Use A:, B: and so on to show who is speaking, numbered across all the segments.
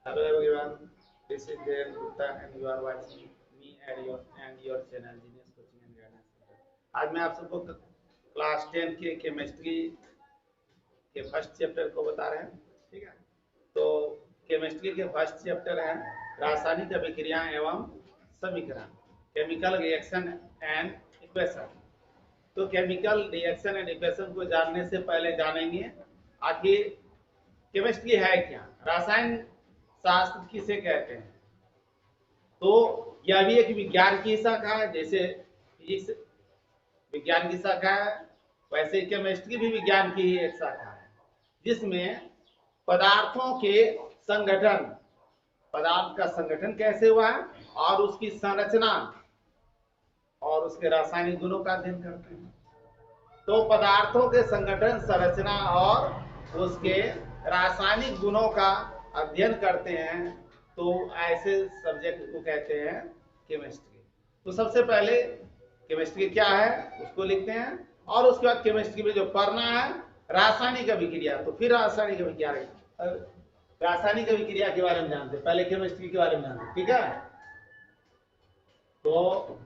A: Hello everyone, this is Jayant Gupta and you are watching me and your channel Genius Coaching and Guidance Center. आज मैं आप सबको class 10 के chemistry के first chapter को बता रहे हैं। ठीक है, तो केमिस्ट्री के फर्स्ट चैप्टर है रासायनिक अभिक्रिया एवं समीकरण, केमिकल रिएक्शन एंड इक्वेशन। तो केमिकल रिएक्शन एंड इक्वेशन को जानने से पहले जानेंगे आखिर केमिस्ट्री है क्या, रसायन शास्त्र किसे कहते हैं। तो यह भी एक विज्ञान की शाखा है, जैसे फिजिक्स विज्ञान की शाखा है वैसे केमिस्ट्री भी विज्ञान की ही एक शाखा है, जिसमें पदार्थों के संगठन, पदार्थ का संगठन कैसे हुआ है और उसकी संरचना और उसके रासायनिक गुणों का अध्ययन करते हैं। तो पदार्थों के संगठन, संरचना और उसके रासायनिक गुणों का अध्ययन करते हैं, तो ऐसे सब्जेक्ट को कहते हैं केमिस्ट्री। तो सबसे पहले केमिस्ट्री क्या है उसको लिखते हैं और उसके बाद केमिस्ट्री में जो पढ़ना है रासायनिक अभिक्रिया, तो फिर रासायनिक अभिक्रिया के बारे में जानते हैं, पहले केमिस्ट्री के बारे में जानते हैं। ठीक है, तो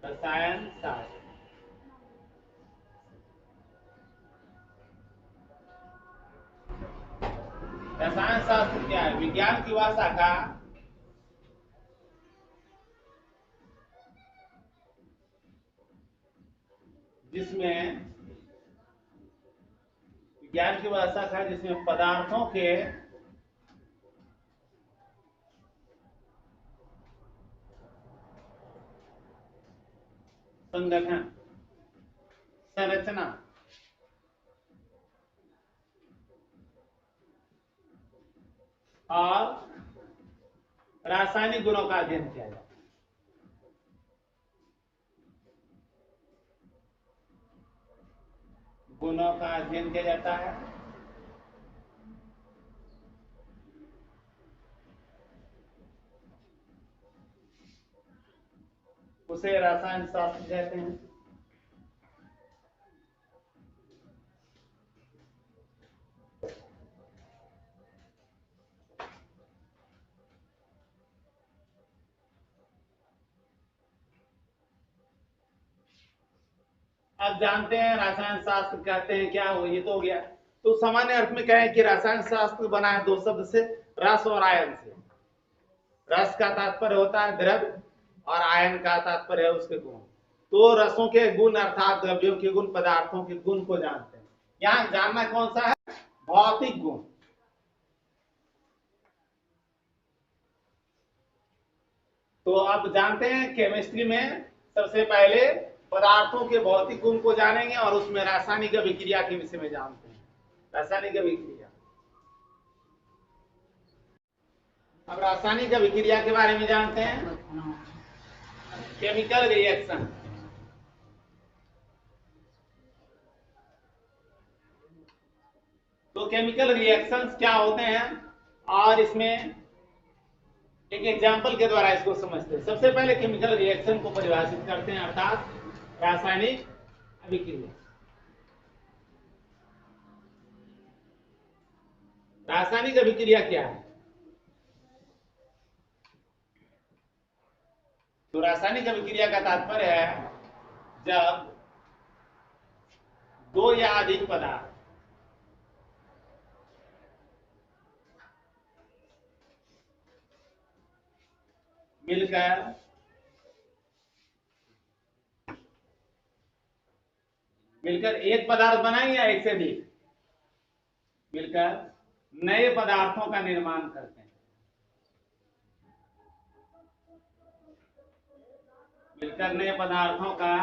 A: रसायन शास्त्र, रसायन शास्त्र क्या है? विज्ञान की वह शाखा जिसमें विज्ञान की वह शाखा जिसमें पदार्थों के संगठन, संरचना और रासायनिक गुणों का अध्ययन किया जाता है। गुणों का अध्ययन किया जाता है, उसे रसायन शास्त्र कहते हैं। अब जानते हैं रसायन शास्त्र कहते हैं क्या, हो ये तो हो गया। तो सामान्य अर्थ में कहें कि रसायन शास्त्र बना है दो शब्द से, रस और आयन से। रस का तात्पर्य होता है द्रव्य और आयन का तात्पर्य है उसके गुण। तो रसों के गुण अर्थात द्रव्यों के गुण, पदार्थों के गुण को जानते हैं। यहाँ जानना कौन सा है? भौतिक गुण। तो अब जानते हैं केमिस्ट्री में सबसे पहले पदार्थों के भौतिक गुण को जानेंगे और उसमें रासायनिक अभिक्रिया के विषय में जानते हैं। रासायनिक अभिक्रिया, अब रासायनिक अभिक्रिया के बारे में जानते हैं। केमिकल रिएक्शन, तो केमिकल रिएक्शंस क्या होते हैं और इसमें एक एग्जाम्पल के द्वारा इसको समझते हैं। सबसे पहले केमिकल रिएक्शन को परिभाषित करते हैं, अर्थात रासायनिक अभिक्रिया। रासायनिक अभिक्रिया क्या है? तो रासायनिक अभिक्रिया का तात्पर्य है जब दो या अधिक पदार्थ मिलकर एक पदार्थ बनाए या एक से अधिक मिलकर नए पदार्थों का निर्माण करते हैं। मिलकर नए पदार्थों का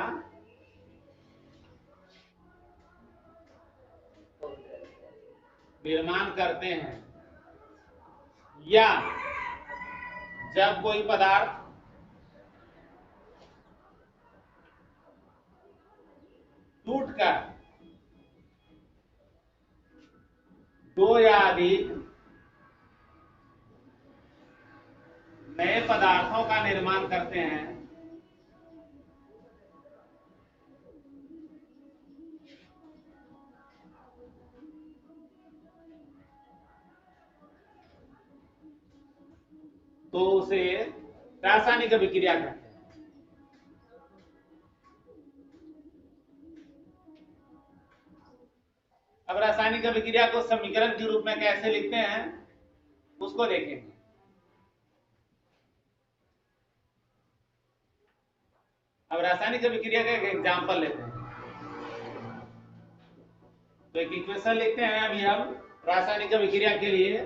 A: निर्माण करते हैं, या जब कोई पदार्थ टूटकर दो या अधिक नए पदार्थों का निर्माण करते हैं, तो उसे रासायनिक अभिक्रिया कहते हैं। अब रासायनिक अभिक्रिया को समीकरण के रूप में कैसे लिखते हैं उसको देखेंगे। अब रासायनिक अभिक्रिया का एक एग्जांपल लेते हैं। तो एक इक्वेशन लिखते हैं अभी हम रासायनिक अभिक्रिया के लिए,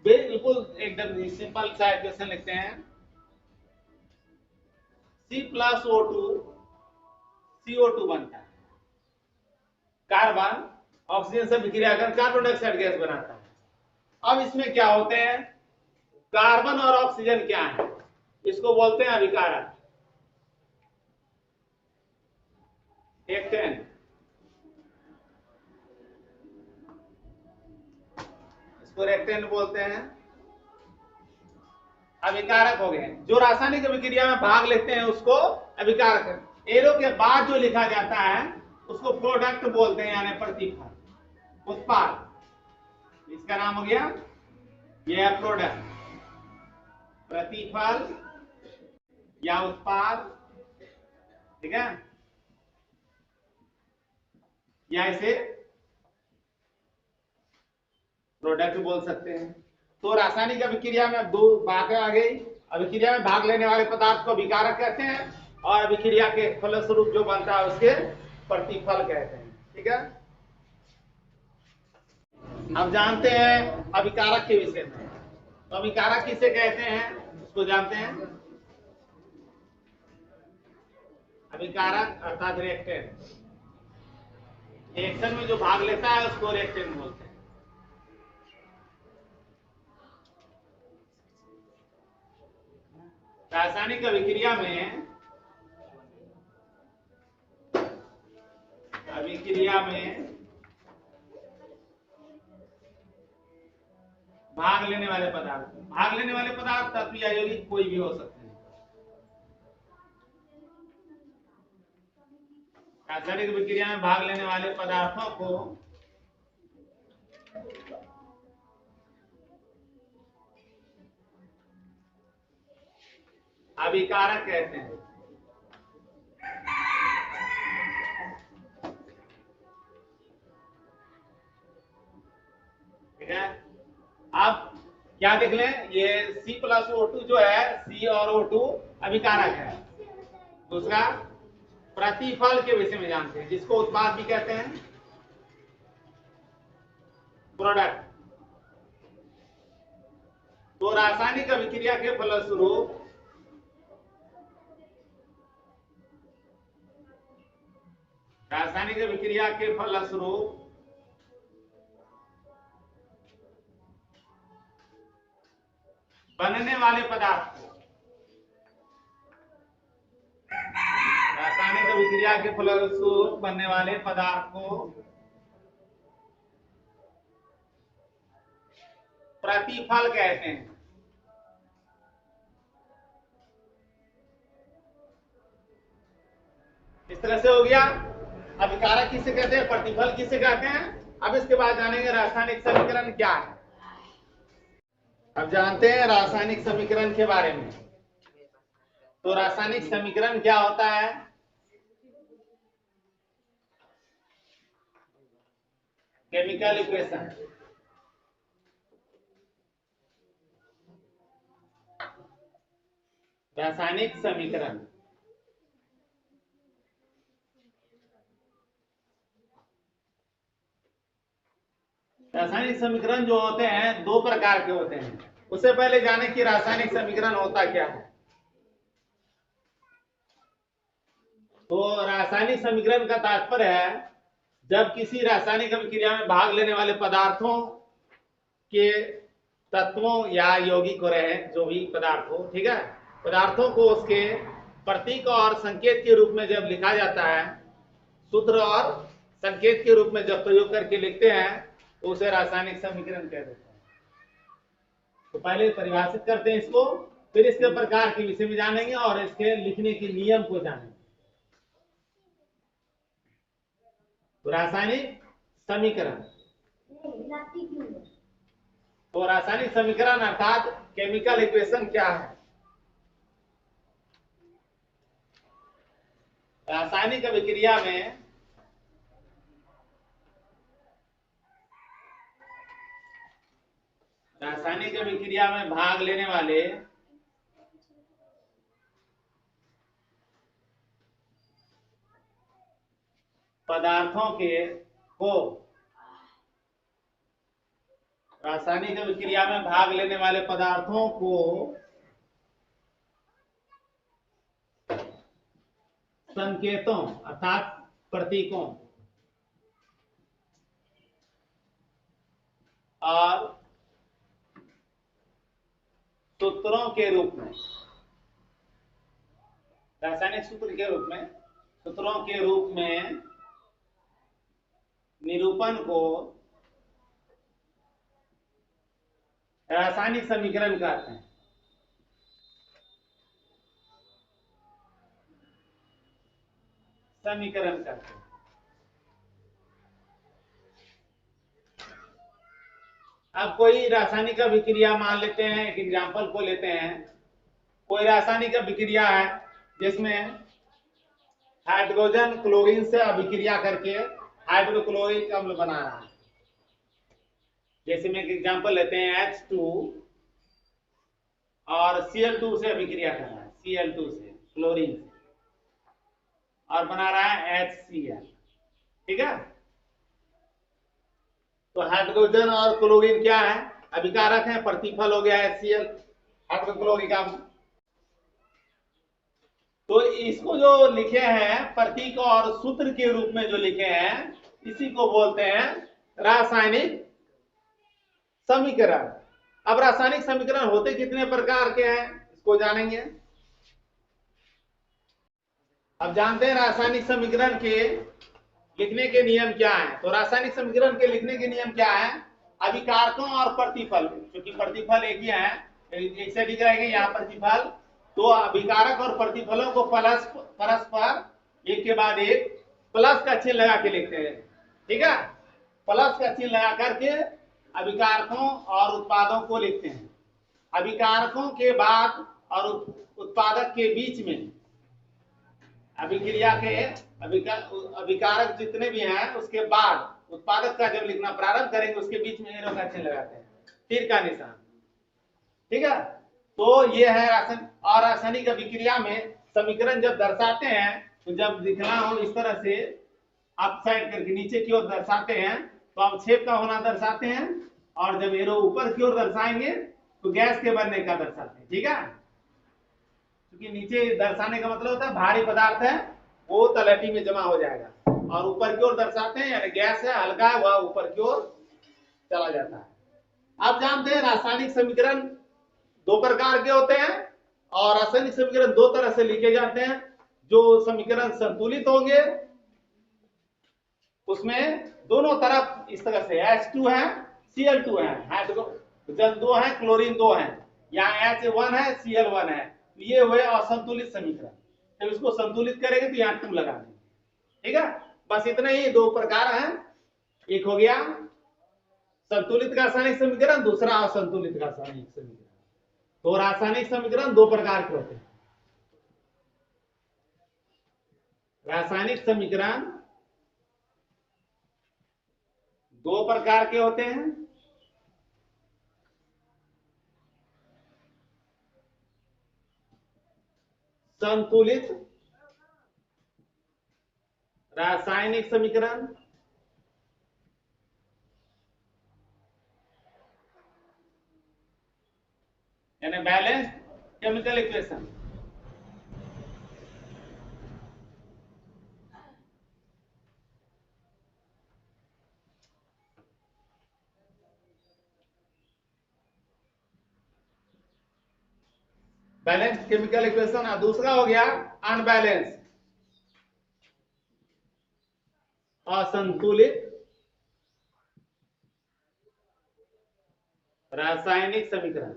A: बिल्कुल एकदम सिंपल सा इक्वेशन लिखते हैं। C+O2 CO2 बनता है। कार्बन ऑक्सीजन से विक्रिया कर कार्बन डाइऑक्साइड गैस बनाता है। अब इसमें क्या होते हैं, कार्बन और ऑक्सीजन क्या है, इसको बोलते हैं अभिकारक। हेक्टेन, इसको रेक्टेन बोलते हैं। अभिकारक हो गए। जो रासायनिक अभिक्रिया में भाग लेते हैं उसको अभिकारक। एरो के बाद जो लिखा जाता है उसको प्रोडक्ट बोलते हैं, यानी प्रतिफल, उत्पाद। इसका नाम हो गया यह है प्रोडक्ट, प्रतिफल या उत्पाद, ठीक है, या इसे प्रोडक्ट बोल सकते हैं। तो रासायनिक अभिक्रिया में दो बातें आ गई। अभिक्रिया में भाग लेने वाले पदार्थ को अभिकारक कहते हैं और अभिक्रिया के फलस्वरूप जो बनता है उसके प्रतिफल कहते हैं, ठीक है। अब जानते हैं अभिकारक के विषय में। तो अभिकारक किसे कहते हैं उसको जानते हैं। अभिकारक अर्थात रिएक्टेंट, रिएक्शन में जो भाग लेता है उसको रिएक्टेंट बोलते हैं। रासायनिक अभिक्रिया में भाग लेने वाले पदार्थ तत्व या यौगिक कोई भी हो सकते हैं। रासायनिक अभिक्रिया में भाग लेने वाले पदार्थों को अभिकारक कहते हैं। ठीक है, अब क्या देख लें, ये C+O2 जो है, C और O2 अभिकारक है। दूसरा प्रतिफल के विषय में जानते हैं, जिसको उत्पाद भी कहते हैं, प्रोडक्ट। तो रासायनिक अभिक्रिया के फलस्वरूप बनने वाले पदार्थ को, रासायनिक अभिक्रिया के फलस्वरूप बनने वाले पदार्थ को प्रतिफल कहते हैं। इस तरह से हो गया अभिकारक किसे कहते हैं, प्रतिफल किसे कहते हैं। अब इसके बाद जानेंगे रासायनिक समीकरण क्या है। अब जानते हैं रासायनिक समीकरण के बारे में। तो रासायनिक समीकरण क्या होता है, केमिकल इक्वेशन। रासायनिक समीकरण जो होते हैं दो प्रकार के होते हैं। उससे पहले जाने कि रासायनिक समीकरण होता क्या है। तो रासायनिक समीकरण का तात्पर्य है जब किसी रासायनिक अभिक्रिया में भाग लेने वाले पदार्थों के तत्वों या यौगिक हो रहे हैं, जो भी पदार्थ हो, ठीक है, पदार्थों को उसके प्रतीक और संकेत के रूप में जब लिखा जाता है, सूत्र और संकेत के रूप में जब प्रयोग करके लिखते हैं तो उसे रासायनिक समीकरण कह देते हैं। तो पहले परिभाषित करते हैं इसको, फिर इसके प्रकार के विषय में जानेंगे और इसके लिखने के नियम को जानेंगे। तो रासायनिक समीकरण, तो रासायनिक समीकरण अर्थात केमिकल इक्वेशन क्या है। रासायनिक अभिक्रिया में भाग लेने वाले पदार्थों को रासायनिक अभिक्रिया में भाग लेने वाले पदार्थों को संकेतों अर्थात प्रतीकों और सूत्रों के रूप में, रासायनिक सूत्र के रूप में, सूत्रों के रूप में निरूपण को रासायनिक समीकरण कहते हैं। समीकरण कहते हैं। अब कोई रासायनिक अभिक्रिया मान लेते हैं, एक एग्जांपल को लेते हैं। कोई रासायनिक अभिक्रिया है जिसमें हाइड्रोजन क्लोरीन से अभिक्रिया करके हाइड्रोक्लोरिक अम्ल बना रहा है। जैसे में एक एग्जांपल लेते हैं, H2 और Cl2 से अभिक्रिया कर रहा है, Cl2 से क्लोरीन से, और बना रहा है HCl। ठीक है, तो हाइड्रोजन और क्लोरीन क्या है? अभिकारक है, प्रतिफल हो गया HCl, हाइड्रोक्लोरिक अम्ल। तो इसको जो लिखे हैं प्रतीक और सूत्र के रूप में जो लिखे हैं, इसी को बोलते हैं रासायनिक समीकरण। अब रासायनिक समीकरण होते कितने प्रकार के हैं, इसको जानेंगे। अब जानते हैं रासायनिक समीकरण के लिखने के नियम क्या हैं। तो रासायनिक समीकरण के लिखने के नियम क्या है? अभिकारकों और प्रतिफल, क्योंकि प्रतिफल एक ही है, ऐसे लिख रहेंगे यहाँ प्रतिफल, तो अभिकारक और प्रतिफलों को परस्पर एक के बाद एक प्लस का चिन्ह लगा के लिखते हैं। ठीक है, प्लस का चिन्ह लगा करके अभिकारकों और उत्पादों को लिखते हैं। अभिकारकों के बाद और उत्पादक के बीच में अभिक्रिया के अभिकारक जितने भी हैं उसके बाद उत्पादक का जब लिखना प्रारंभ करेंगे उसके बीच में एरो का चिन्ह लगाते हैं, तीर का निशान। ठीक है, तो ये है रासायनिक अभिक्रिया में समीकरण जब दर्शाते हैं, तो जब लिखना हो इस तरह से अप साइड करके नीचे की ओर दर्शाते हैं तो अवक्षेप का होना दर्शाते हैं, और जब एरो ऊपर की ओर दर्शाएंगे तो गैस के बनने का दर्शाते हैं। ठीक है, क्योंकि नीचे दर्शाने का मतलब होता है भारी पदार्थ है वो तलहटी में जमा हो जाएगा, और ऊपर की ओर दर्शाते हैं यानी गैस है, हल्का है, वह ऊपर की ओर चला जाता है। आप जानते हैं रासायनिक समीकरण दो प्रकार के होते हैं, और रासायनिक समीकरण दो तरह से लिखे जाते हैं। जो समीकरण संतुलित होंगे उसमें दोनों तरफ इस तरह से H2 है, Cl2 है, हाइड्रोजन 2 है, क्लोरीन 2 है, यहाँ H1 है, Cl1 है, ये हुए असंतुलित समीकरण। जब इसको संतुलित करेंगे तो यहाँ 2 लगा देंगे। ठीक है, बस इतना ही, दो प्रकार हैं, एक हो गया संतुलित रासायनिक समीकरण, दूसरा असंतुलित रासायनिक समीकरण। तो रासायनिक समीकरण दो प्रकार के होते हैं। रासायनिक समीकरण दो प्रकार के होते हैं। संतुलित रासायनिक समीकरण यानी balance chemical equation. Balance chemical equation, और दूसरा हो गया अनबैलेंस असंतुलित रासायनिक समीकरण।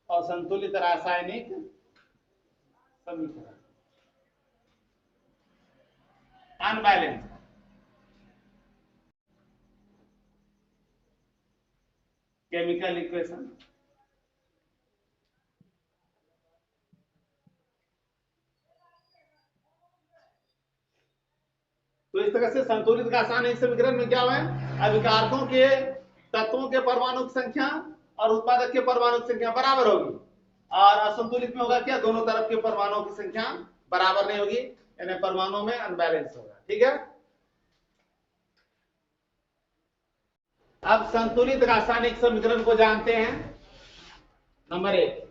A: असंतुलित रासायनिक समीकरण, अनबैलेंस। Chemical equation. तो इस तरह से संतुलित रासायनिक समीकरण में क्या हुआ है, अभिकारकों के तत्वों के परमाणु की संख्या और उत्पादक के परमाणु की संख्या बराबर होगी, और असंतुलित में होगा क्या, दोनों तरफ के परमाणुओं की संख्या बराबर नहीं होगी, यानी परमाणुओं में अनबैलेंस होगा। ठीक है, अब संतुलित रासायनिक समीकरण को जानते हैं। नंबर 1,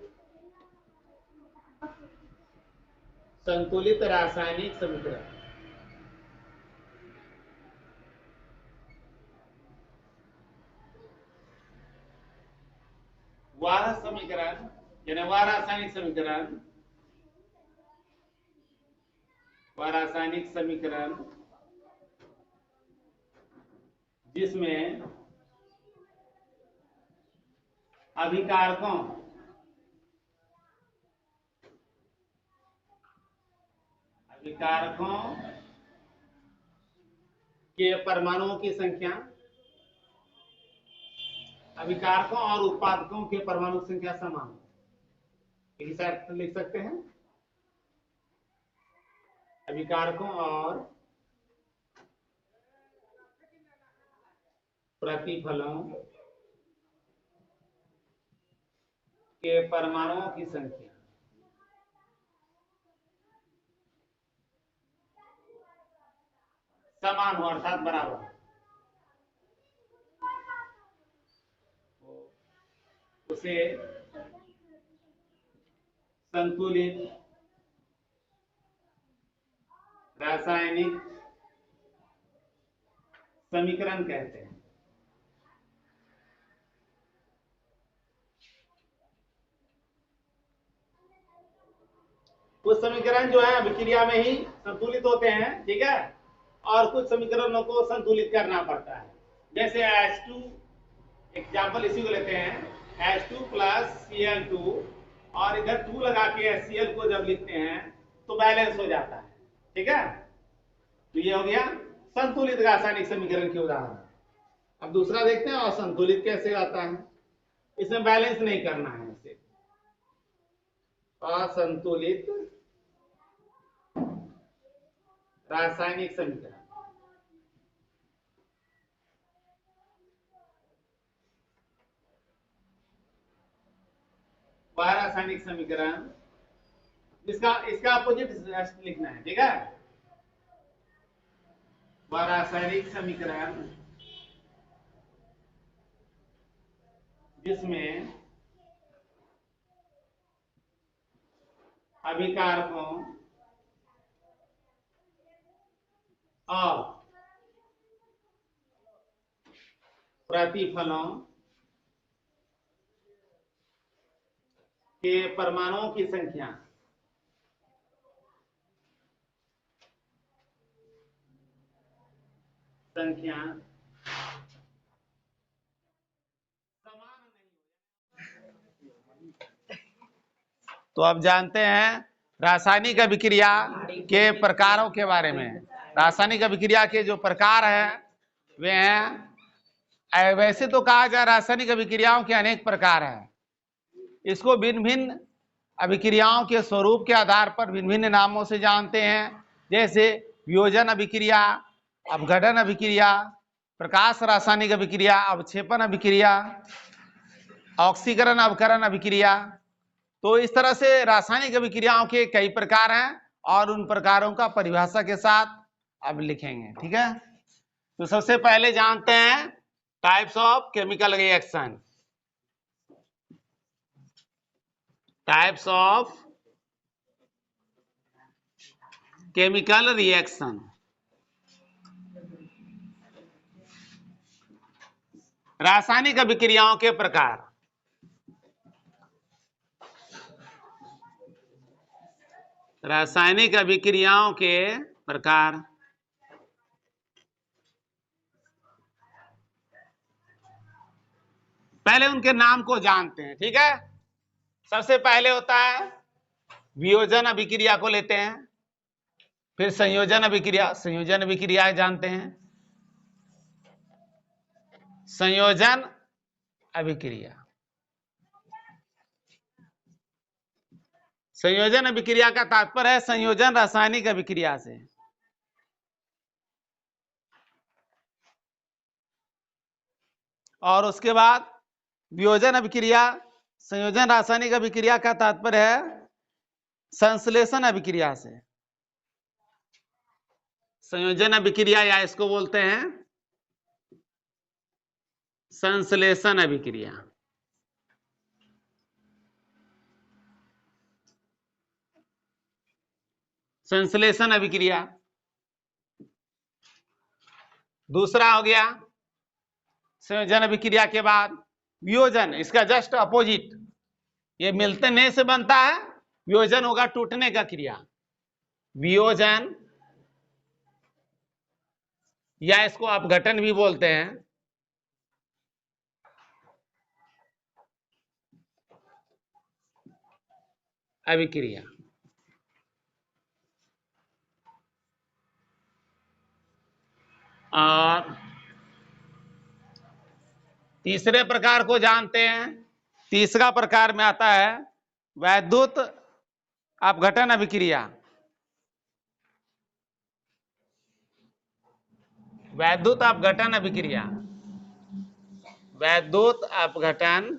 A: संतुलित रासायनिक समीकरण। वह समीकरण यानी वह रासायनिक समीकरण, वह रासायनिक समीकरण जिसमें अभिकारकों के परमाणुओं की संख्या, अभिकारकों और उत्पादकों के परमाणु की संख्या समान, इस अर्थ लिख सकते हैं, अभिकारकों और प्रतिफलों के परमाणुओं की संख्या समान हो, अर्थात बराबर हो, उसे संतुलित रासायनिक समीकरण कहते हैं। कुछ समीकरण जो है अभिक्रिया में ही संतुलित होते हैं, ठीक है, और कुछ समीकरणों को संतुलित करना पड़ता है, जैसे H2, एग्जाम्पल इसी को लेते हैं, H2 + Cl2, और इधर 2 लगा के HCl को जब लिखते हैं तो बैलेंस हो जाता है। ठीक है, तो ये हो गया संतुलित रासायनिक समीकरण के उदाहरण। अब दूसरा देखते हैं असंतुलित कैसे आता है, इसमें बैलेंस नहीं करना है इसे। असंतुलित रासायनिक समीकरण, वह रासायनिक समीकरण इसका अपोजिट लिखना है। ठीक है, वह रासायनिक समीकरण जिसमें अभिकारकों और प्रतिफलों के परमाणुओं की संख्या समान नहीं। तो अब जानते हैं रासायनिक अभिक्रिया के प्रकारों के बारे में। रासायनिक अभिक्रिया के जो प्रकार हैं वे हैं, वैसे तो कहा जाए रासायनिक अभिक्रियाओं के अनेक प्रकार हैं, इसको भिन्न भिन्न अभिक्रियाओं के स्वरूप के आधार पर भिन्न भिन्न नामों से जानते हैं, जैसे वियोजन अभिक्रिया, अपघटन अभिक्रिया, प्रकाश रासायनिक अभिक्रिया, अवक्षेपण अभिक्रिया, ऑक्सीकरण अवकरण अभिक्रिया। तो इस तरह से रासायनिक अभिक्रियाओं के कई प्रकार हैं और उन प्रकारों का परिभाषा के साथ अब लिखेंगे। ठीक है, तो सबसे पहले जानते हैं types of chemical reaction. Types of chemical reaction, रासायनिक अभिक्रियाओं के प्रकार। रासायनिक अभिक्रियाओं के प्रकार। पहले उनके नाम को जानते हैं। ठीक है, सबसे पहले होता है वियोजन अभिक्रिया को लेते हैं, फिर संयोजन अभिक्रिया, संयोजन अभिक्रिया जानते हैं, संयोजन अभिक्रिया। संयोजन अभिक्रिया का तात्पर्य है संयोजन रासायनिक अभिक्रिया से। और उसके बाद वियोजन अभिक्रिया। संयोजन रासायनिक अभिक्रिया का तात्पर्य है संश्लेषण अभिक्रिया से। संयोजन अभिक्रिया या इसको बोलते हैं संश्लेषण अभिक्रिया। संश्लेषण अभिक्रिया। दूसरा हो गया संयोजन अभिक्रिया के बाद वियोजन, इसका जस्ट अपोजिट। ये मिलने से बनता है, वियोजन होगा टूटने का क्रिया। वियोजन या इसको अपघटन भी बोलते हैं। अभिक्रिया। और तीसरे प्रकार को जानते हैं। तीसरा प्रकार में आता है वैद्युत अपघटन अभिक्रिया। वैद्युत अपघटन अभिक्रिया। वैद्युत अपघटन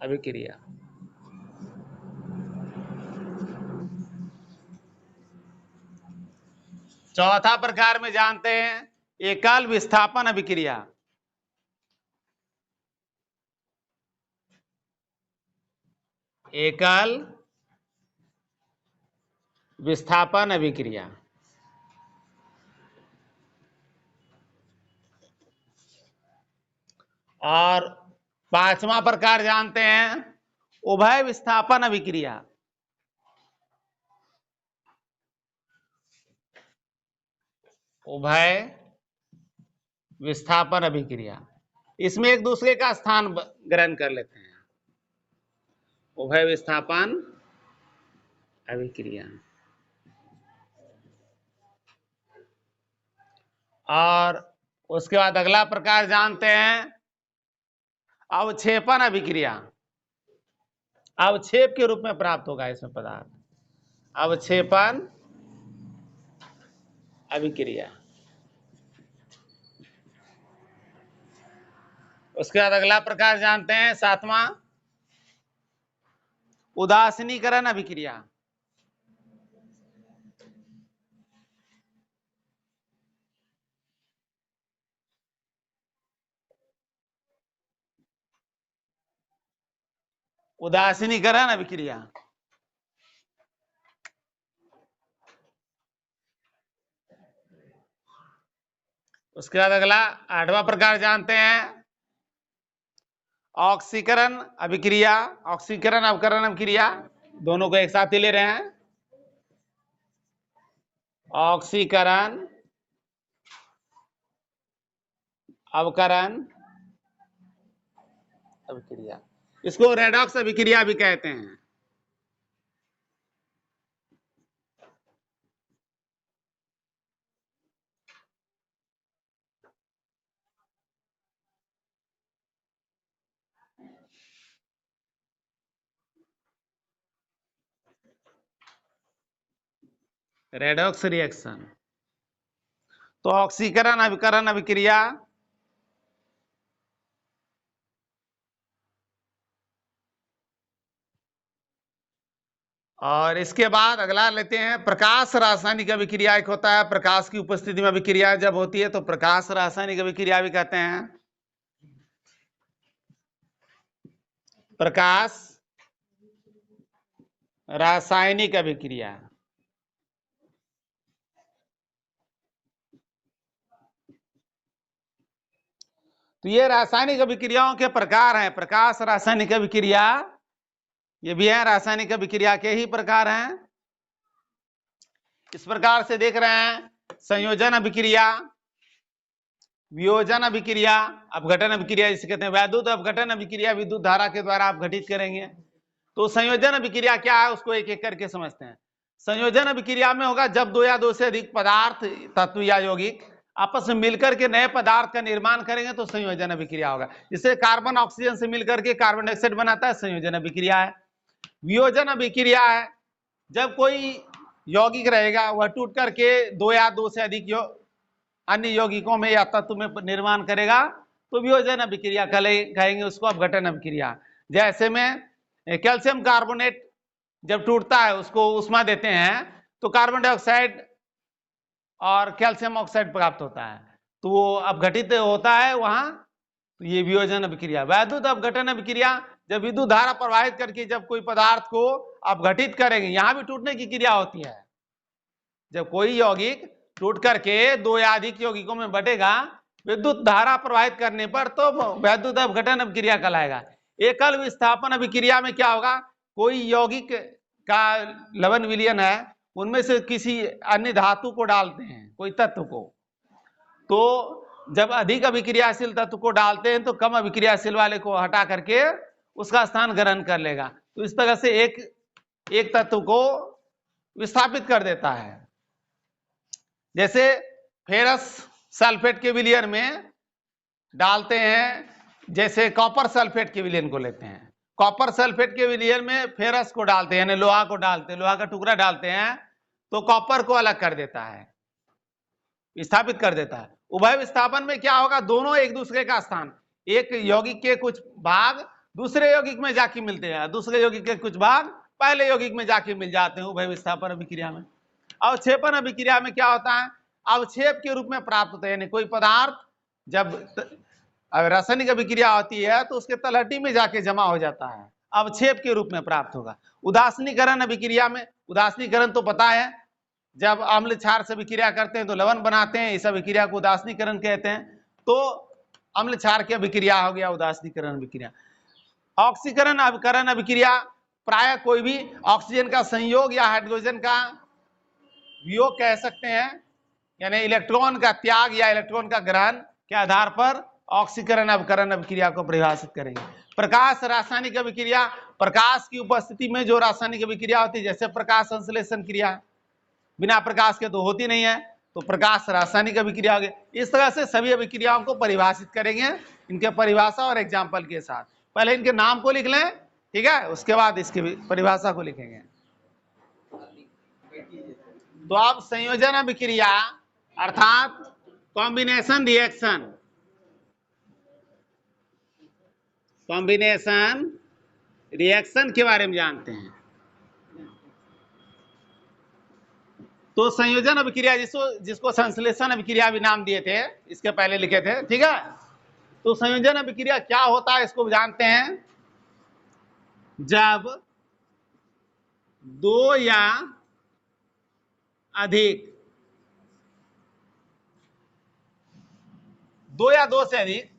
A: अभिक्रिया। चौथा प्रकार में जानते हैं एकल विस्थापन अभिक्रिया। एकल विस्थापन अभिक्रिया। और पांचवा प्रकार जानते हैं उभय विस्थापन अभिक्रिया। उभय विस्थापन अभिक्रिया। इसमें एक दूसरे का स्थान ग्रहण कर लेते हैं। उभय विस्थापन अभिक्रिया। और उसके बाद अगला प्रकार जानते हैं अवक्षेपण अभिक्रिया। अवक्षेप के रूप में प्राप्त होगा इसमें पदार्थ। अवक्षेपण अभिक्रिया। उसके बाद अगला प्रकार जानते हैं सातवां उदासीनीकरण अभिक्रिया। उदासीनीकरण अभिक्रिया। उसके बाद अगला आठवां प्रकार जानते हैं ऑक्सीकरण अभिक्रिया। ऑक्सीकरण अवकरण अभिक्रिया, दोनों को एक साथ ही ले रहे हैं। ऑक्सीकरण अवकरण अभिक्रिया, इसको रेडॉक्स अभिक्रिया भी कहते हैं। Redox reaction. तो ऑक्सीकरण अवकरण अभिक्रिया और इसके बाद अगला लेते हैं प्रकाश रासायनिक अभिक्रिया। एक होता है प्रकाश की उपस्थिति में अभिक्रिया जब होती है तो प्रकाश रासायनिक अभिक्रिया भी कहते हैं। प्रकाश रासायनिक अभिक्रिया। तो ये रासायनिक अभिक्रियाओं के प्रकार हैं। प्रकाश रासायनिक अभिक्रिया ये भी है, रासायनिक अभिक्रिया के ही प्रकार हैं। इस प्रकार से देख रहे हैं संयोजन अभिक्रिया, वियोजन अभिक्रिया, अपघटन अभिक्रिया जिसे कहते हैं। वैद्युत अपघटन अभिक्रिया विद्युत धारा के द्वारा आप घटित करेंगे। तो संयोजन अभिक्रिया क्या है उसको एक एक करके समझते हैं। संयोजन अभिक्रिया में होगा जब दो या दो से अधिक पदार्थ, तत्व या यौगिक आपस में मिलकर के नए पदार्थ का निर्माण करेंगे तो संयोजन अभिक्रिया होगा। जिससे कार्बन ऑक्सीजन से मिलकर के कार्बन डाइऑक्साइड बनाता है, संयोजन अभिक्रिया है। वियोजन अभिक्रिया है, जब कोई यौगिक रहेगा वह टूट करके दो या दो से अधिक अन्य यौगिकों में या तत्व में निर्माण करेगा तो वियोजन अभिक्रिया कहेंगे उसको, अपघटन अभिक्रिया। जैसे में कैल्शियम कार्बोनेट जब टूटता है उसको उष्मा देते हैं तो कार्बन डाइऑक्साइड और कैल्शियम ऑक्साइड प्राप्त होता है, तो वो अपघटित होता है वहां, तो ये वियोजन अभिक्रिया। वैद्युत अपघटन अभिक्रिया, जब विद्युत धारा प्रवाहित करके जब कोई पदार्थ को अपघटित करेंगे, यहां भी टूटने की क्रिया होती है। जब कोई यौगिक टूट करके दो या अधिक यौगिकों में बटेगा विद्युत धारा प्रवाहित करने पर तो वैद्युत अपघटन अभिक्रिया कहलाएगा। एकल विस्थापन अभिक्रिया में क्या होगा, कोई यौगिक का लवण विलयन है, उनमें से किसी अन्य धातु को डालते हैं, कोई तत्व को, तो जब अधिक अभिक्रियाशील तत्व को डालते हैं तो कम अभिक्रियाशील वाले को हटा करके उसका स्थान ग्रहण कर लेगा, तो इस तरह से एक तत्व को विस्थापित कर देता है। जैसे फेरस सल्फेट के विलयन में डालते हैं, जैसे कॉपर सल्फेट के विलयन को लेते हैं, कॉपर सल्फेट के विलयन में फेरस को डालते हैं, यानी लोहा को डालते हैं, लोहा का टुकड़ा डालते हैं तो कॉपर को अलग कर देता है, विस्थापित कर देता है। उभय विस्थापन में क्या होगा, दोनों एक दूसरे का स्थान, एक यौगिक के कुछ भाग दूसरे यौगिक में जाके मिलते हैं, दूसरे यौगिक के कुछ भाग पहले यौगिक में जाके मिल जाते हैं उभय विस्थापन अभिक्रिया में। अवक्षेपण अभिक्रिया में क्या होता है, अवक्षेप के रूप में प्राप्त होता है, यानी कोई पदार्थ जब रासायनिक अभिक्रिया होती है तो उसके तलहटी में जाके जमा हो जाता है, अवक्षेप के रूप में प्राप्त होगा। उदासीनीकरण अभिक्रिया में, उदासीनीकरण तो पता है, जब अम्ल क्षार से अभिक्रिया करते हैं तो लवण बनाते हैं, इस अभिक्रिया को उदासीनीकरण कहते हैं, तो अम्ल क्षार की अभिक्रिया हो गया उदासीनीकरण अभिक्रिया। ऑक्सीकरण अवकरण अभिक्रिया, प्राय कोई भी ऑक्सीजन का संयोग या हाइड्रोजन का वियोग कह सकते हैं, यानी इलेक्ट्रॉन का त्याग या इलेक्ट्रॉन का ग्रहण के आधार पर ऑक्सीकरण अवकरण अभिक्रिया को परिभाषित करेंगे। प्रकाश रासायनिक अभिक्रिया, प्रकाश की उपस्थिति में जो रासायनिक अभिक्रिया होती है, जैसे प्रकाश संश्लेषण क्रिया, बिना प्रकाश के तो होती नहीं है, तो प्रकाश रासायनिक अभिक्रिया हो गई। इस तरह से सभी अभिक्रियाओं को परिभाषित करेंगे, इनके परिभाषा और एग्जाम्पल के साथ। पहले इनके नाम को लिख लें, ठीक है, उसके बाद इसकी परिभाषा को लिखेंगे। तो अब संयोजन अभिक्रिया अर्थात कॉम्बिनेशन रिएक्शन, कॉम्बिनेशन रिएक्शन के बारे में जानते हैं। तो संयोजन अभिक्रिया जिसको संश्लेषण अभिक्रिया भी नाम दिए थे, इसके पहले लिखे थे, ठीक है। तो संयोजन अभिक्रिया क्या होता है इसको जानते हैं, जब दो या अधिक, दो या दो से अधिक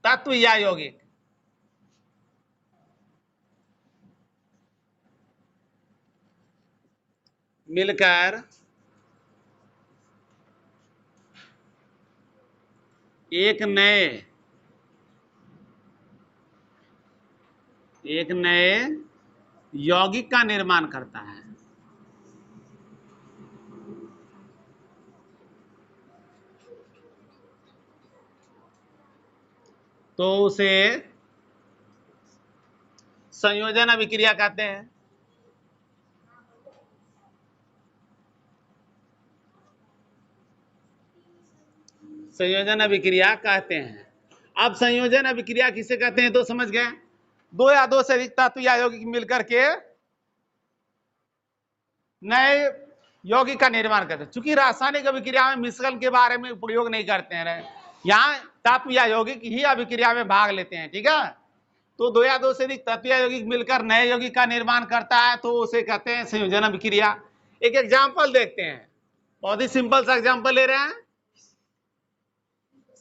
A: तत्व या यौगिक मिलकर एक नए यौगिक का निर्माण करता है, तो उसे संयोजन अभिक्रिया कहते हैं। संयोजन अभिक्रिया कहते हैं। अब संयोजन अभिक्रिया किसे कहते हैं तो समझ गए, दो या दो से अधिक तत्व या यौगिक मिलकर के नए यौगिक का निर्माण करते हैं। चूंकि रासायनिक अभिक्रिया में मिश्रण के बारे में प्रयोग नहीं करते हैं, यहाँ तत्व या यौगिक ही अभिक्रिया में भाग लेते हैं, ठीक है। तो दो या दो से अधिक तत्व या यौगिक मिलकर नए यौगिक का निर्माण करता है तो उसे कहते हैं संयोजन अभिक्रिया। एक एग्जाम्पल देखते हैं, बहुत ही सिंपल सा एग्जाम्पल ले रहे हैं।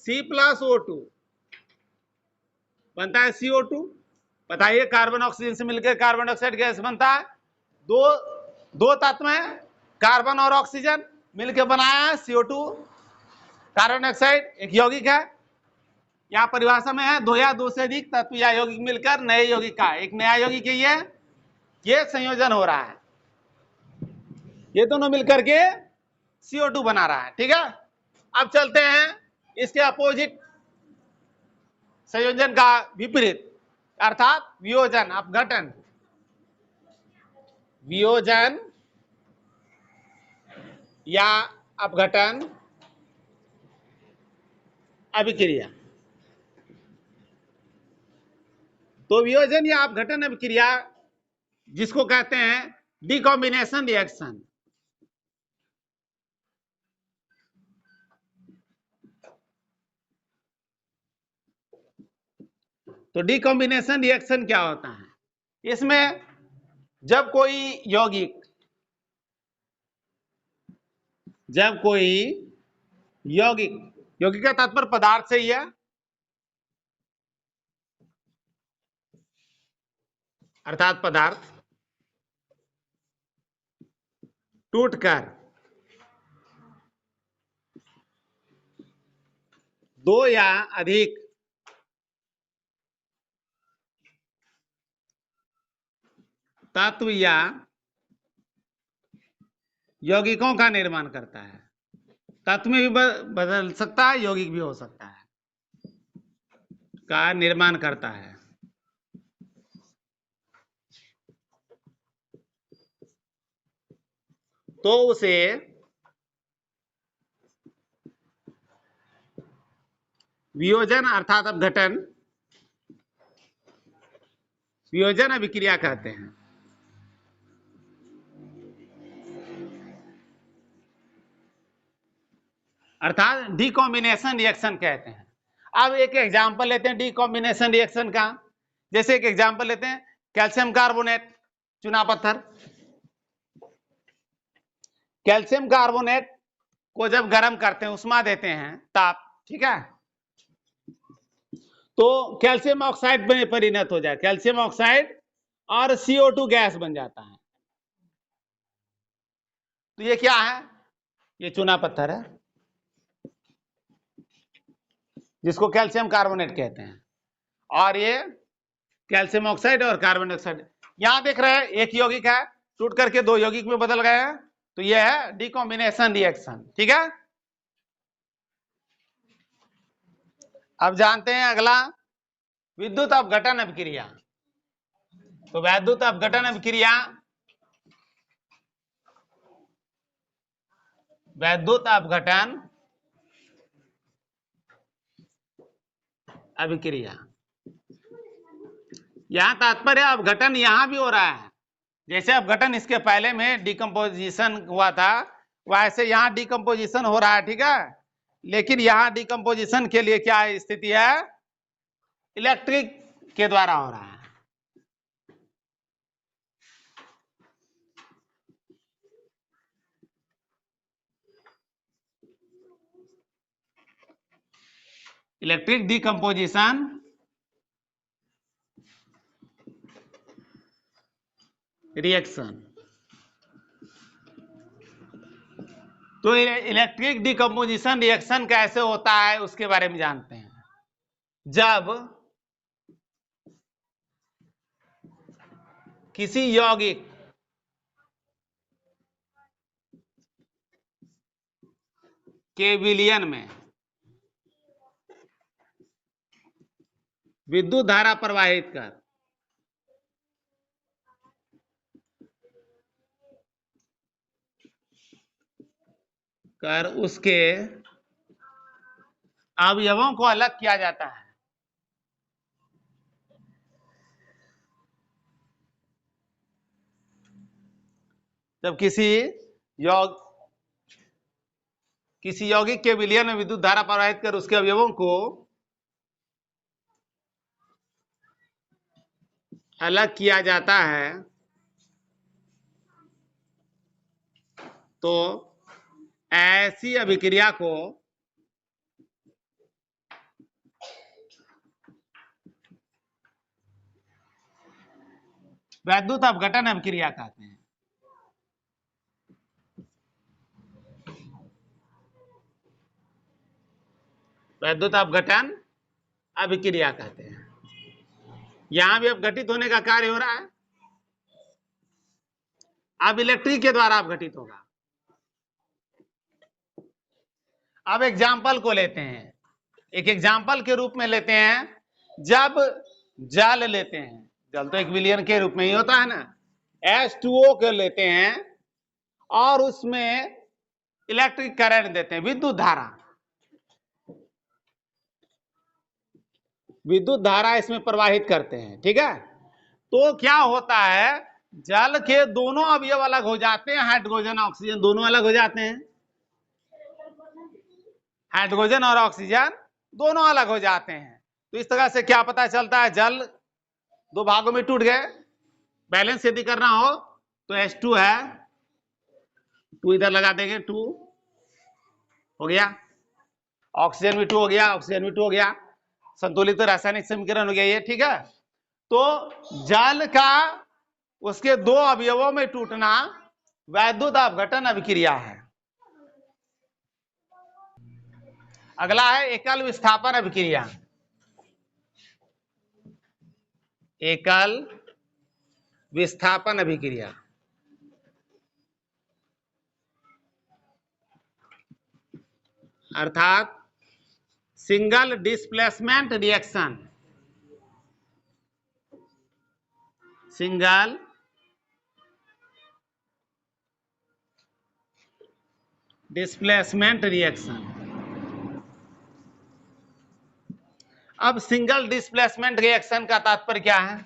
A: C+O2 बनता है CO2, बताइए कार्बन ऑक्सीजन से मिलकर कार्बन डाइऑक्साइड गैस बनता है। दो तत्व हैं, कार्बन और ऑक्सीजन मिलकर बनाया है CO2 कार्बन डाइऑक्साइड, एक यौगिक है। यहाँ परिभाषा में है दो या दो से अधिक तत्व या यौगिक मिलकर नए यौगिक का, एक नया यौगिक है, ये संयोजन हो रहा है। ये दोनों मिलकर के CO2 बना रहा है। ठीक है, अब चलते हैं इसके अपोजिट संयोजन का विपरीत, अर्थात वियोजन अपघटन। वियोजन या अपघटन अभिक्रिया। तो वियोजन या अपघटन अभिक्रिया जिसको कहते हैं डिकॉम्बिनेशन रिएक्शन। तो डिकॉम्बिनेशन रिएक्शन क्या होता है? इसमें जब कोई यौगिक यौगिक का तात्पर्य पदार्थ से ही है, अर्थात पदार्थ टूटकर दो या अधिक तत्व या यौगिकों का निर्माण करता है। तत्व में भी बदल सकता है, यौगिक भी हो सकता है, का निर्माण करता है। तो उसे वियोजन अर्थात अपघटन, वियोजन अभिक्रिया कहते हैं। अर्थात डिकॉम्बिनेशन रिएक्शन कहते हैं। अब एक एग्जांपल लेते हैं डिकॉम्बिनेशन रिएक्शन का। जैसे एक एग्जांपल लेते हैं, कैल्शियम कार्बोनेट, चूना पत्थर। कैल्शियम कार्बोनेट को जब गर्म करते हैं, उष्मा देते हैं, ताप, ठीक है, तो कैल्शियम ऑक्साइड में परिणत हो जाए, कैल्शियम ऑक्साइड और CO2 गैस बन जाता है। तो ये क्या है? ये चूना पत्थर है जिसको कैल्शियम कार्बोनेट कहते हैं, और ये कैल्शियम ऑक्साइड और कार्बन डाइऑक्साइड। यहां देख रहे हैं एक यौगिक है, टूट करके दो यौगिक में बदल गए हैं, तो ये है डिकॉम्बिनेशन रिएक्शन। ठीक है, अब जानते हैं अगला विद्युत अपघटन अभिक्रिया। तो विद्युत अपघटन अभिक्रिया, विद्युत अपघटन अभिक्रिया, यहां तात्पर्य अपघटन यहां भी हो रहा है। जैसे अपघटन इसके पहले में डिकम्पोजिशन हुआ था, वैसे यहां डिकम्पोजिशन हो रहा है। ठीक है, लेकिन यहां डिकम्पोजिशन के लिए क्या स्थिति है? इलेक्ट्रिक के द्वारा हो रहा है। Electric decomposition reaction. तो इलेक्ट्रिक डिकम्पोजिशन रिएक्शन कैसे होता है उसके बारे में जानते हैं। जब किसी यौगिक के विलयन में विद्युत धारा प्रवाहित कर उसके अवयवों को अलग किया जाता है। जब किसी यौगिक के विलयन में विद्युत धारा प्रवाहित कर उसके अवयवों को अलग किया जाता है, तो ऐसी अभिक्रिया को विद्युत अपघटन अभिक्रिया कहते हैं। विद्युत अपघटन अभिक्रिया कहते हैं। यहां भी अपघटित होने का कार्य हो रहा है, अब इलेक्ट्रिक के द्वारा अपघटित होगा। अब एग्जाम्पल को लेते हैं, एक एग्जाम्पल के रूप में लेते हैं। जब जल लेते हैं, जल तो एक विलयन के रूप में ही होता है ना, H2O के लेते हैं और उसमें इलेक्ट्रिक करंट देते हैं, विद्युत धारा, विद्युत धारा इसमें प्रवाहित करते हैं, ठीक है। तो क्या होता है, जल के दोनों अवयव अलग हो जाते हैं, हाइड्रोजन ऑक्सीजन दोनों अलग हो जाते हैं, हाइड्रोजन और ऑक्सीजन दोनों अलग हो जाते हैं। तो इस तरह से क्या पता चलता है, जल दो भागों में टूट गए। बैलेंस यदि करना हो तो H2 है, 2 इधर लगा देंगे, 2 हो गया, ऑक्सीजन भी 2 हो गया, ऑक्सीजन भी 2 हो गया, संतुलित रासायनिक समीकरण हो गया ये, ठीक है। तो जल का उसके दो अवयवों में टूटना वैद्युत अपघटन अभिक्रिया है। अगला है एकल विस्थापन अभिक्रिया। एकल विस्थापन अभिक्रिया अर्थात single displacement reaction, single displacement reaction. अब सिंगल डिस्प्लेसमेंट रिएक्शन का तात्पर्य क्या है,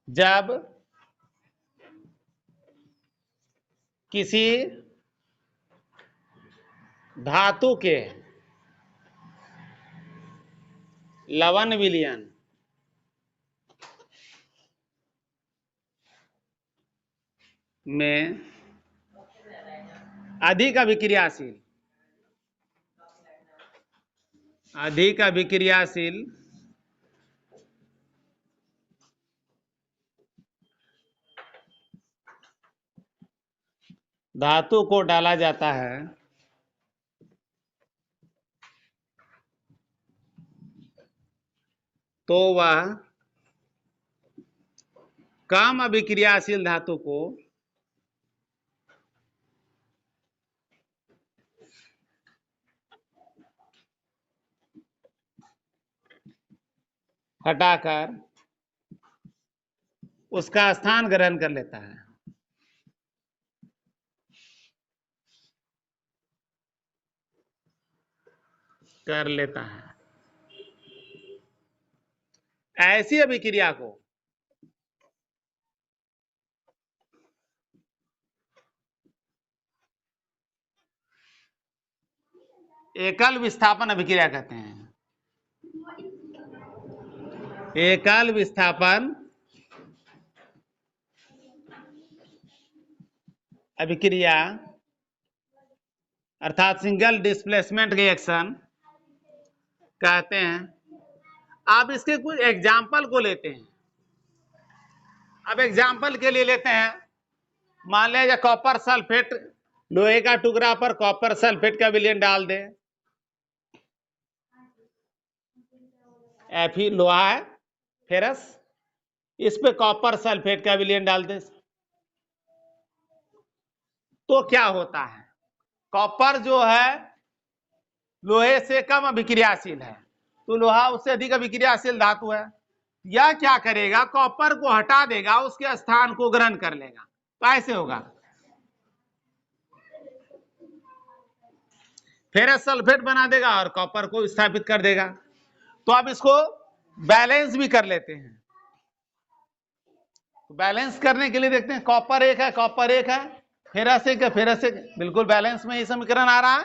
A: जब किसी धातु के लवण विलयन में अधिक अभिक्रियाशील धातु को डाला जाता है, तो वह कम अभिक्रियाशील धातु को हटाकर उसका स्थान ग्रहण कर लेता है। ऐसी अभिक्रिया को एकल विस्थापन अभिक्रिया कहते हैं। एकल विस्थापन अभिक्रिया अर्थात सिंगल डिस्प्लेसमेंट रिएक्शन कहते हैं। आप इसके कुछ एग्जाम्पल को लेते हैं। अब एग्जाम्पल के लिए लेते हैं, मान लीजिए कॉपर सल्फेट, लोहे का टुकड़ा पर कॉपर सल्फेट का विलयन डाल दे, Fe लोहा है, फेरस, इस पे कॉपर सल्फेट का विलयन डाल दे, तो क्या होता है, कॉपर जो है लोहे से कम अभिक्रियाशील है, तो लोहा उससे अधिक अभिक्रियाशील धातु है। यह क्या करेगा, कॉपर को हटा देगा, उसके स्थान को ग्रहण कर लेगा। तो ऐसे होगा, फेरस सल्फेट बना देगा और कॉपर को स्थापित कर देगा। तो अब इसको बैलेंस भी कर लेते हैं। तो बैलेंस करने के लिए देखते हैं, कॉपर एक है, कॉपर एक है, फेरस एक है, फेरस एक, बिल्कुल बैलेंस में ही समीकरण आ रहा है।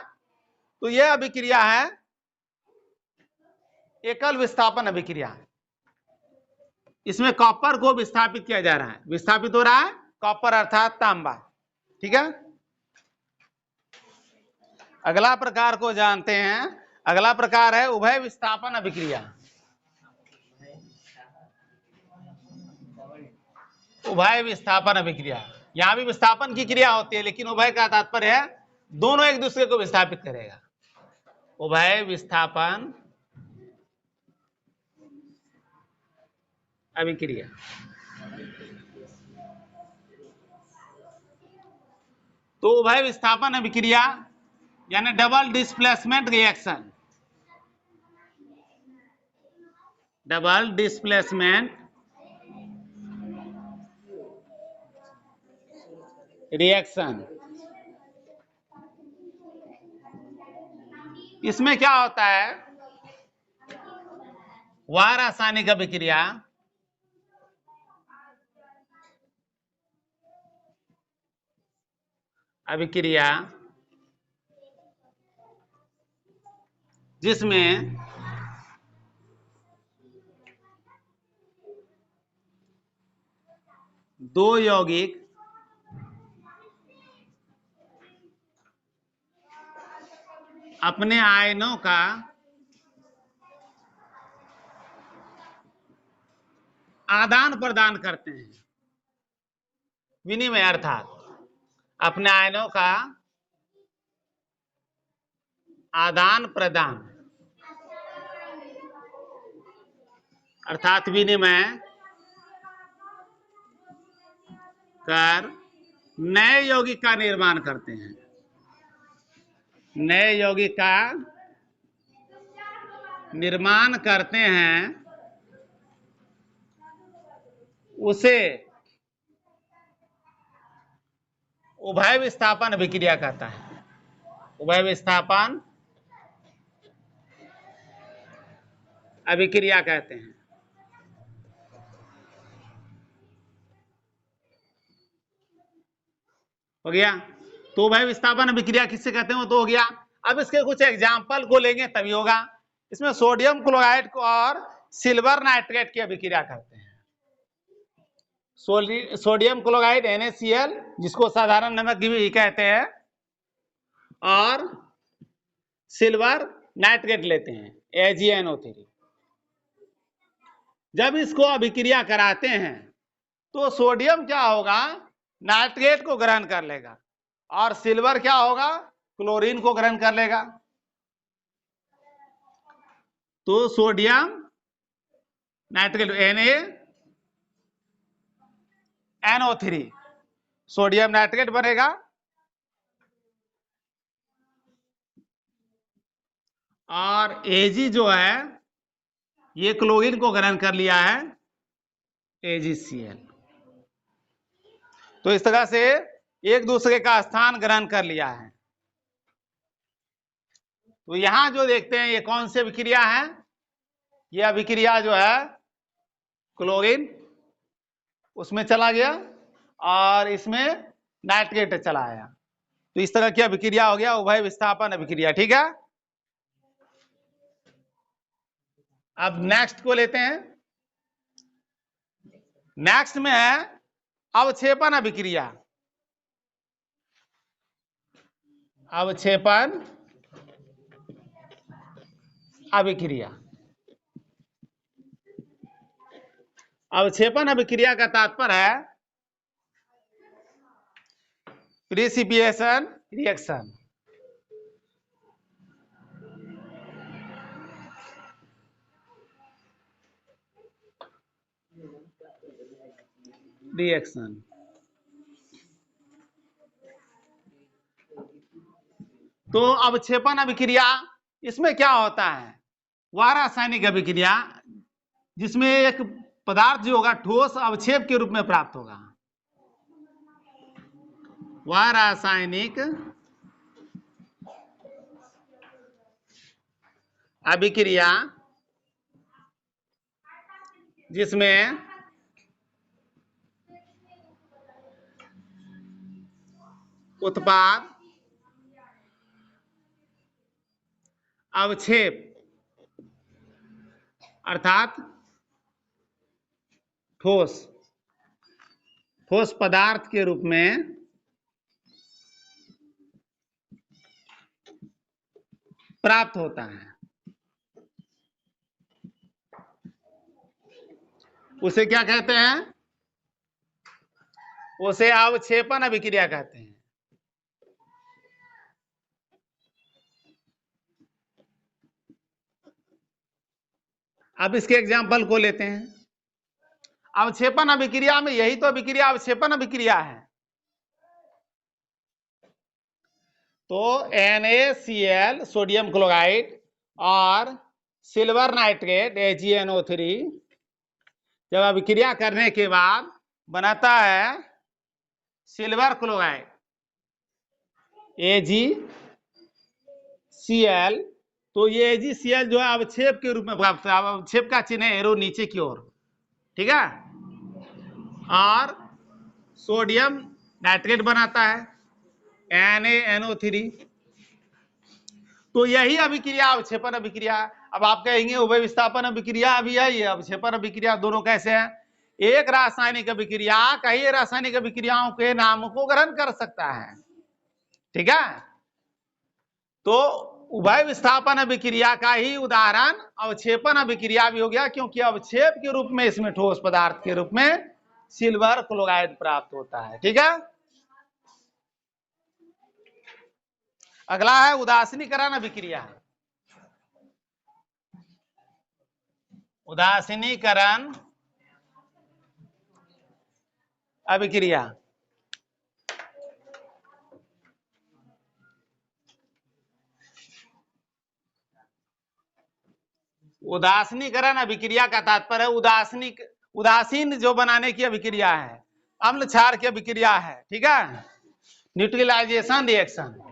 A: तो यह अभिक्रिया है एकल विस्थापन अभिक्रिया। इसमें कॉपर को विस्थापित किया जा रहा है, विस्थापित हो रहा है कॉपर अर्थात तांबा, ठीक है। अगला प्रकार को जानते हैं। अगला प्रकार है उभय विस्थापन अभिक्रिया। उभय विस्थापन अभिक्रिया, यहां भी विस्थापन की क्रिया होती है, लेकिन उभय का तात्पर्य है दोनों एक दूसरे को विस्थापित करेगा। उभय विस्थापन अभिक्रिया। तो उभय विस्थापन अभिक्रिया यानी double displacement reaction. Double displacement reaction. इसमें क्या होता है, वह रासायनिक अभिक्रिया जिसमें दो यौगिक अपने आयनों का आदान प्रदान करते हैं, विनिमय अर्थात अपने आयनों का आदान प्रदान अर्थात विनिमय कर नए यौगिक का निर्माण करते हैं। नए यौगिक का निर्माण करते हैं, उसे उभय विस्थापन अभिक्रिया कहता है। उभय विस्थापन अभिक्रिया कहते हैं। हो गया। तो उभय विस्थापन अभिक्रिया किससे कहते हैं वो तो हो गया। अब इसके कुछ एग्जाम्पल को लेंगे तभी होगा। इसमें सोडियम क्लोराइड को और सिल्वर नाइट्रेट की अभिक्रिया करते हैं। सोडियम क्लोराइड NaCl, जिसको साधारण नमक भी कहते हैं, और सिल्वर नाइट्रेट लेते हैं AgNO3। जब इसको अभिक्रिया कराते हैं तो सोडियम क्या होगा, नाइट्रेट को ग्रहण कर लेगा, और सिल्वर क्या होगा, क्लोरीन को ग्रहण कर लेगा। तो sodium nitrate NaNO3 sodium nitrate बनेगा, और Ag जो है ये क्लोरीन को ग्रहण कर लिया है AgCl। तो इस तरह से एक दूसरे का स्थान ग्रहण कर लिया है। तो यहां जो देखते हैं ये कौन सी अभिक्रिया है, ये अभिक्रिया जो है क्लोरीन उसमें चला गया और इसमें नाइट्रेट चला आया। तो इस तरह की अभिक्रिया हो गया उभय विस्थापन अभिक्रिया। ठीक है। अब नेक्स्ट को लेते हैं। नेक्स्ट में है अवक्षेपण अभिक्रिया। अवक्षेपण अभिक्रिया। अवक्षेपण अभिक्रिया का तात्पर्य है प्रिसिपिएशन रिएक्शन। तो अवक्षेपण अभिक्रिया इसमें क्या होता है, वह रासायनिक अभिक्रिया जिसमें एक पदार्थ जो होगा ठोस अवक्षेप के रूप में प्राप्त होगा। वह रासायनिक अभिक्रिया जिसमें उत्पाद अवक्षेप अर्थात ठोस पदार्थ के रूप में प्राप्त होता है, उसे क्या कहते हैं, उसे अवक्षेपण अभिक्रिया कहते हैं। अब इसके एग्जाम्पल को लेते हैं। अवक्षेपण अभिक्रिया में यही तो अभिक्रिया अवक्षेपण अभिक्रिया है। तो NaCl सोडियम क्लोराइड और सिल्वर नाइट्रेट AgNO3 जब अभिक्रिया करने के बाद बनाता है सिल्वर क्लोराइड AgCl। तो ये AgCl जो है अवक्षेप के रूप में प्राप्त है। अवक्षेप का चिन्ह है एरो नीचे की ओर, ठीक है। और सोडियम नाइट्रेट बनाता है NaNO3। तो यही अभिक्रिया अवक्षेपण अभिक्रिया। अब आप कहेंगे उभय विस्थापन अभिक्रिया भी है, ये अवक्षेपण अभिक्रिया, दोनों कैसे हैं? एक रासायनिक अभिक्रिया कई रासायनिक अभिक्रियाओं के नाम को ग्रहण कर सकता है, ठीक है। तो उभय विस्थापन अभिक्रिया का ही उदाहरण अवक्षेपण अभिक्रिया भी हो गया, क्योंकि अवक्षेप के रूप में इसमें ठोस पदार्थ के रूप में सिल्वर क्लोराइड प्राप्त होता है, ठीक है। अगला है उदासीनीकरण अभिक्रिया। उदासीनीकरण अभिक्रिया उदासीनीकरण अभिक्रिया का तात्पर्य उदासीन जो बनाने की अभिक्रिया है, अम्ल क्षार की अभिक्रिया है, ठीक है। Neutralisation reaction.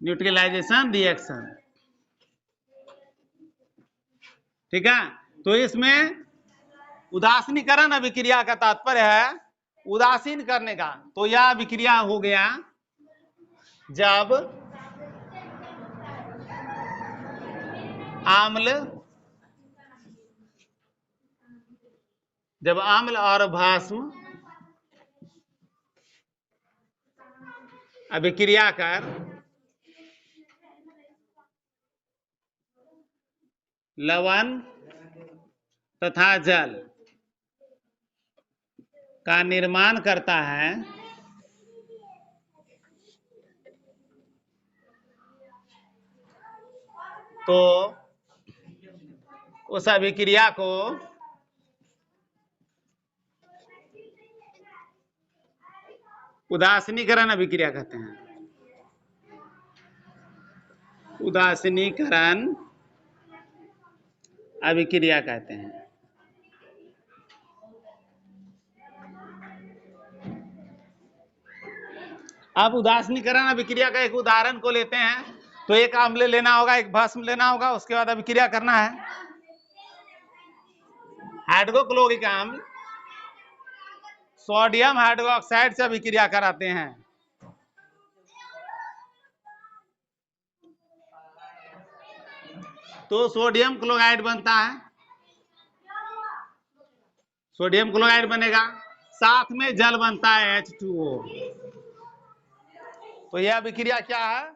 A: न्यूट्रलाइजेशन रिएक्शन, ठीक है। तो इसमें उदासीनीकरण अभिक्रिया का तात्पर्य है उदासीन करने का। तो यह अभिक्रिया हो गया जब अम्ल और भस्म अभिक्रिया कर लवण तथा जल का निर्माण करता है, तो उस अभिक्रिया को उदासीनीकरण अभिक्रिया कहते हैं। उदासीनीकरण अभिक्रिया कहते हैं। अब उदासीनीकरण अभिक्रिया का एक उदाहरण को लेते हैं। तो एक अम्ल लेना होगा, एक भस्म लेना होगा, उसके बाद अभिक्रिया करना है। हाइड्रोक्लोरिक अम्ल सोडियम हाइड्रोक्साइड से अभिक्रिया कराते हैं। तो सोडियम क्लोराइड बनता है, सोडियम क्लोराइड बनेगा, साथ में जल बनता है H2O। तो यह अभिक्रिया क्या है?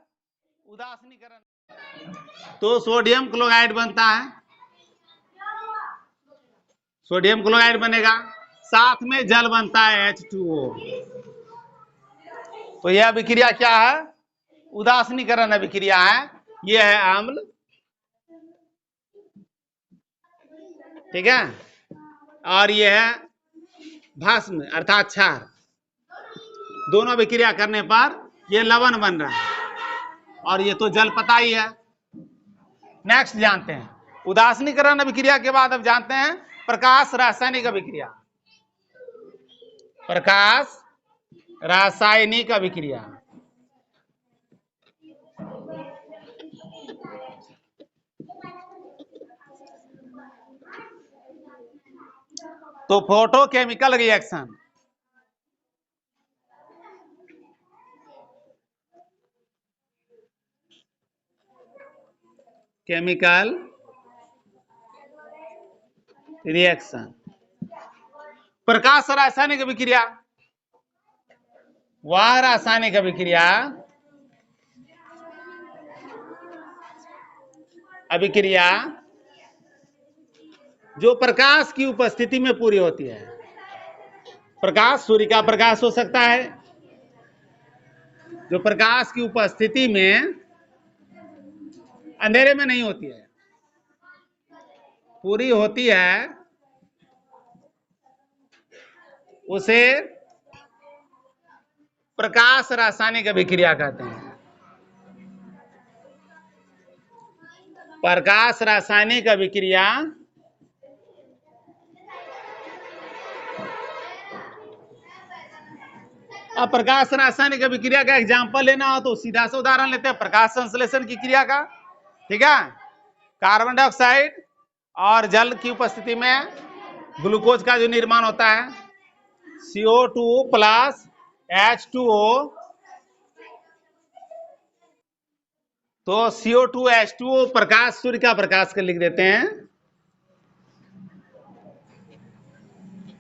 A: उदासीनीकरण। तो सोडियम क्लोराइड बनता है, सोडियम क्लोराइड बनेगा, साथ में जल बनता है H2O। तो यह अभिक्रिया क्या है? उदासीनीकरण अभिक्रिया है। यह है अम्ल, ठीक है, और यह है भस्म अर्थात क्षार। दोनों अभिक्रिया करने पर यह लवण बन रहा है, और ये तो जल पता ही है। नेक्स्ट जानते हैं उदासीनीकरण अभिक्रिया के बाद अब जानते हैं प्रकाश रासायनिक अभिक्रिया। प्रकाश रासायनिक अभिक्रिया। तो फोटोकेमिकल रिएक्शन, केमिकल रिएक्शन, प्रकाश रासायनिक अभिक्रिया वह रासायनिक अभिक्रिया जो प्रकाश की उपस्थिति में पूरी होती है। प्रकाश सूर्य का प्रकाश हो सकता है, जो प्रकाश की उपस्थिति में अंधेरे में नहीं होती है, पूरी होती है, उसे प्रकाश रासायनिक अभिक्रिया कहते हैं। प्रकाश रासायनिक अभिक्रिया अब प्रकाश रासायनिक अभिक्रिया का एग्जाम्पल लेना हो तो सीधा सा उदाहरण लेते हैं प्रकाश संश्लेषण की क्रिया का। ठीक है, कार्बन डाइऑक्साइड और जल की उपस्थिति में ग्लूकोज का जो निर्माण होता है, CO2 प्लस H2O, तो CO2 H2O प्रकाश, सूर्य का प्रकाश का लिख देते हैं।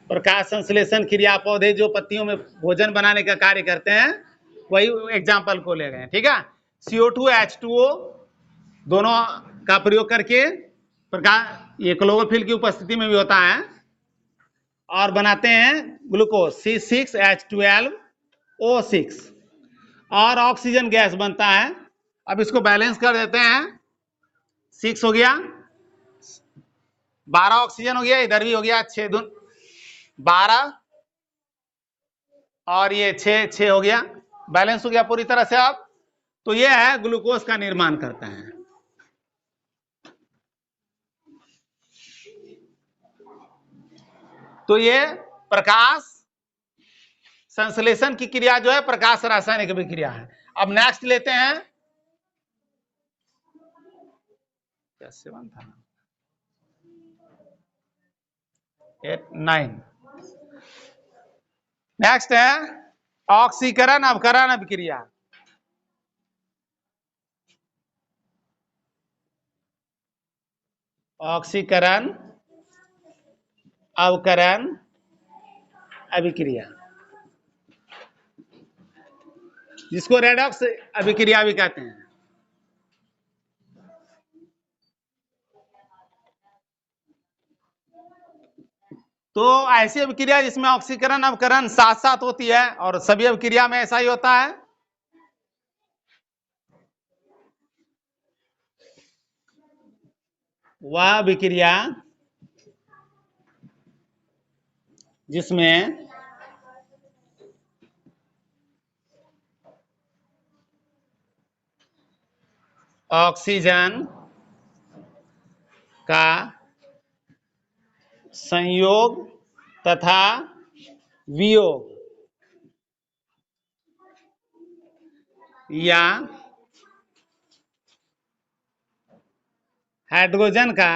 A: प्रकाश संश्लेषण क्रिया पौधे जो पत्तियों में भोजन बनाने का कार्य करते हैं, वही एग्जाम्पल को ले रहे हैं। ठीक है, CO2 H2O दोनों का प्रयोग करके प्रकाश, ये क्लोरोफिल की उपस्थिति में भी होता है, और बनाते हैं ग्लूकोज C6H12O6, और ऑक्सीजन गैस बनता है। अब इसको बैलेंस कर देते हैं, 6 हो गया, 12 ऑक्सीजन हो गया, इधर भी हो गया 6 दून 12, और ये 6 हो गया, बैलेंस हो गया पूरी तरह से। अब तो ये है ग्लूकोज का निर्माण करता है। तो ये प्रकाश संश्लेषण की क्रिया जो है प्रकाश रासायनिक अभिक्रिया है। अब नेक्स्ट लेते हैं, कैसे बनता है 8 9, नेक्स्ट है ऑक्सीकरण अवकरण अभिक्रिया। ऑक्सीकरण अवकरण अभिक्रिया, जिसको रेडॉक्स अभिक्रिया भी कहते हैं। तो ऐसी अभिक्रिया जिसमें ऑक्सीकरण अवकरण साथ साथ होती है, और सभी अभिक्रिया में ऐसा ही होता है। वह अभिक्रिया जिसमें ऑक्सीजन का संयोग तथा वियोग या हाइड्रोजन का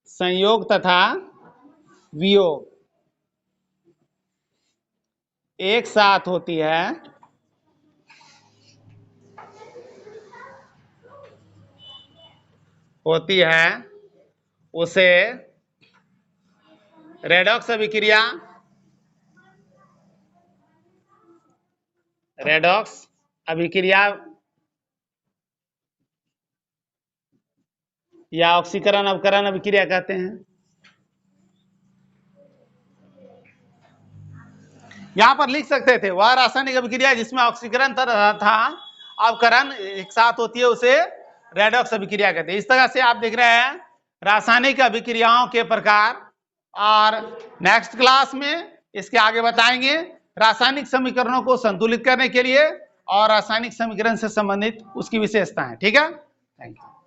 A: संयोग तथा वियोग एक साथ होती है उसे रेडॉक्स अभिक्रिया, रेडॉक्स अभिक्रिया या ऑक्सीकरण अवकरण अभिक्रिया कहते हैं। यहां पर लिख सकते थे वह रासायनिक अभिक्रिया जिसमें ऑक्सीकरण था अवकरण एक साथ होती है, उसे रेडॉक्स अभिक्रिया कहते हैं। इस तरह से आप देख रहे हैं रासायनिक अभिक्रियाओं के प्रकार, और नेक्स्ट क्लास में इसके आगे बताएंगे रासायनिक समीकरणों को संतुलित करने के लिए और रासायनिक समीकरण से संबंधित उसकी विशेषताएं। ठीक है, थैंक यू।